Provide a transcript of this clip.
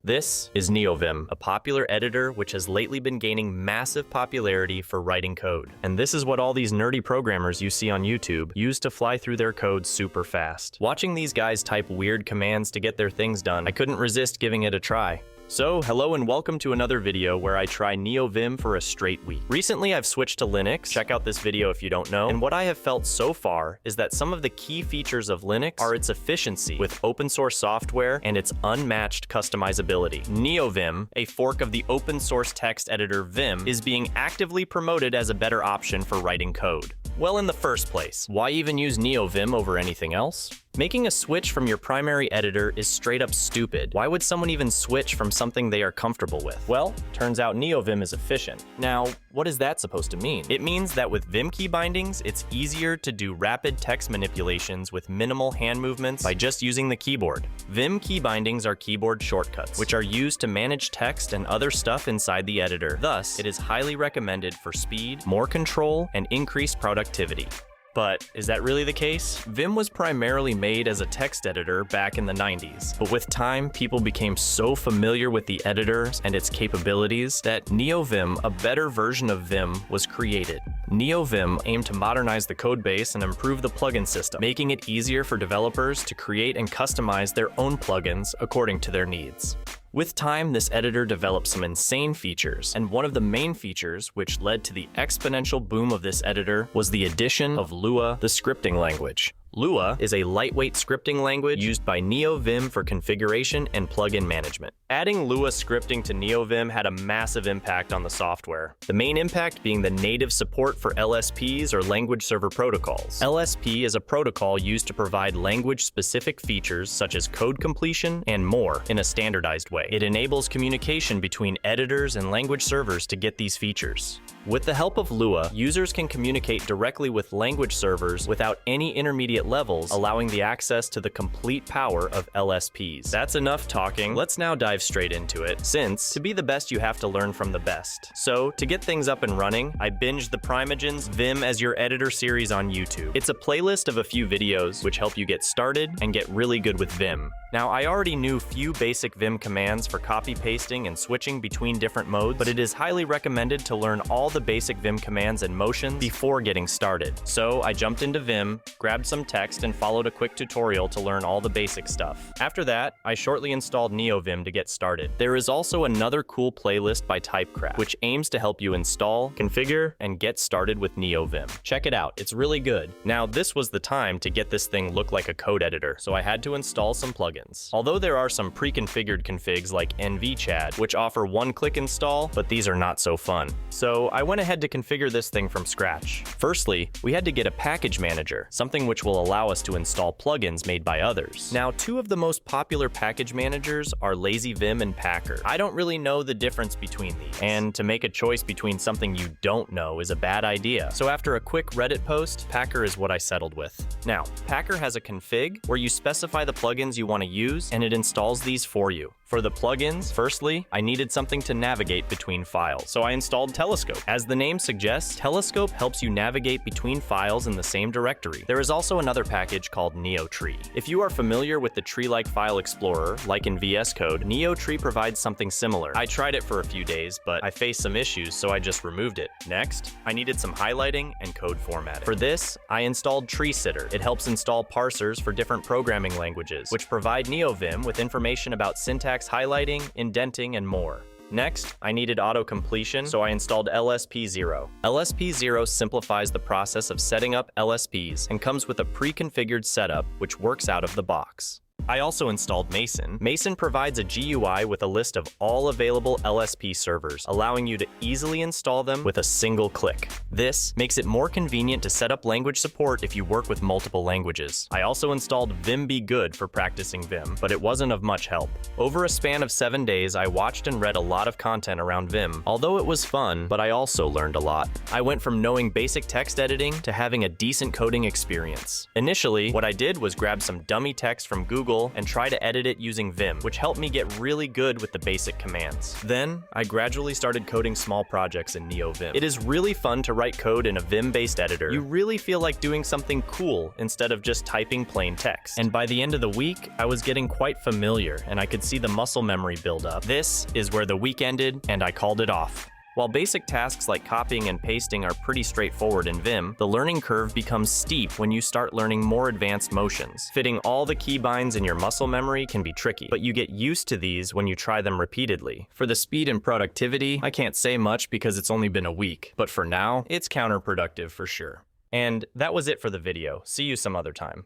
This is NeoVim, a popular editor which has lately been gaining massive popularity for writing code. And this is what all these nerdy programmers you see on YouTube use to fly through their code super fast. Watching these guys type weird commands to get their things done, I couldn't resist giving it a try. So, hello and welcome to another video where I try NeoVim for a straight week. Recently, I've switched to Linux. Check out this video if you don't know. And what I have felt so far is that some of the key features of Linux are its efficiency with open source software and its unmatched customizability. NeoVim, a fork of the open source text editor Vim, is being actively promoted as a better option for writing code. Well, in the first place, why even use NeoVim over anything else? Making a switch from your primary editor is straight up stupid. Why would someone even switch from something they are comfortable with? Well, turns out NeoVim is efficient. Now, what is that supposed to mean? It means that with Vim key bindings, it's easier to do rapid text manipulations with minimal hand movements by just using the keyboard. Vim key bindings are keyboard shortcuts, which are used to manage text and other stuff inside the editor. Thus, it is highly recommended for speed, more control, and increased productivity. But is that really the case? Vim was primarily made as a text editor back in the 90s, but with time, people became so familiar with the editor and its capabilities that NeoVim, a better version of Vim, was created. NeoVim aimed to modernize the codebase and improve the plugin system, making it easier for developers to create and customize their own plugins according to their needs. With time, this editor developed some insane features, and one of the main features, which led to the exponential boom of this editor, was the addition of Lua, the scripting language. Lua is a lightweight scripting language used by NeoVim for configuration and plugin management. Adding Lua scripting to NeoVim had a massive impact on the software. The main impact being the native support for LSPs or language server protocols. LSP is a protocol used to provide language-specific features such as code completion and more in a standardized way. It enables communication between editors and language servers to get these features. With the help of Lua, users can communicate directly with language servers without any intermediate levels, allowing the access to the complete power of LSPs. That's enough talking. Let's now dive straight into it, since to be the best you have to learn from the best. So, to get things up and running, I binged theprimeagen's Vim as Your Editor series on YouTube. It's a playlist of a few videos which help you get started and get really good with Vim. Now, I already knew few basic Vim commands for copy pasting and switching between different modes, but it is highly recommended to learn all the basic Vim commands and motions before getting started. So I jumped into Vim, grabbed some text, and followed a quick tutorial to learn all the basic stuff. After that, I shortly installed NeoVim to get started. There is also another cool playlist by Typecraft, which aims to help you install, configure, and get started with NeoVim. Check it out, it's really good. Now, this was the time to get this thing look like a code editor, so I had to install some plugins. Although there are some pre-configured configs like NVChat, which offer one-click install, but these are not so fun. So I went ahead to configure this thing from scratch. Firstly, we had to get a package manager, something which will allow us to install plugins made by others. Now, two of the most popular package managers are LazyVim and Packer. I don't really know the difference between these, and to make a choice between something you don't know is a bad idea. So after a quick Reddit post, Packer is what I settled with. Now, Packer has a config where you specify the plugins you want to use, and it installs these for you. For the plugins, firstly, I needed something to navigate between files, so I installed Telescope. As the name suggests, Telescope helps you navigate between files in the same directory. There is also another package called NeoTree. If you are familiar with the tree-like file explorer, like in VS Code, NeoTree provides something similar. I tried it for a few days, but I faced some issues, so I just removed it. Next, I needed some highlighting and code formatting. For this, I installed TreeSitter. It helps install parsers for different programming languages, which provide NeoVim with information about syntax highlighting, indenting, and more. Next, I needed auto-completion, so I installed LSP0. LSP0 simplifies the process of setting up LSPs and comes with a pre-configured setup which works out of the box. I also installed Mason. Mason provides a GUI with a list of all available LSP servers, allowing you to easily install them with a single click. This makes it more convenient to set up language support if you work with multiple languages. I also installed Vim Be Good for practicing Vim, but it wasn't of much help. Over a span of 7 days, I watched and read a lot of content around Vim. Although it was fun, but I also learned a lot. I went from knowing basic text editing to having a decent coding experience. Initially, what I did was grab some dummy text from Google angle and try to edit it using Vim, which helped me get really good with the basic commands. Then, I gradually started coding small projects in NeoVim. It is really fun to write code in a Vim-based editor. You really feel like doing something cool instead of just typing plain text. And by the end of the week, I was getting quite familiar, and I could see the muscle memory build up. This is where the week ended, and I called it off. While basic tasks like copying and pasting are pretty straightforward in Vim, the learning curve becomes steep when you start learning more advanced motions. Fitting all the keybinds in your muscle memory can be tricky, but you get used to these when you try them repeatedly. For the speed and productivity, I can't say much because it's only been a week, but for now, it's counterproductive for sure. And that was it for the video. See you some other time.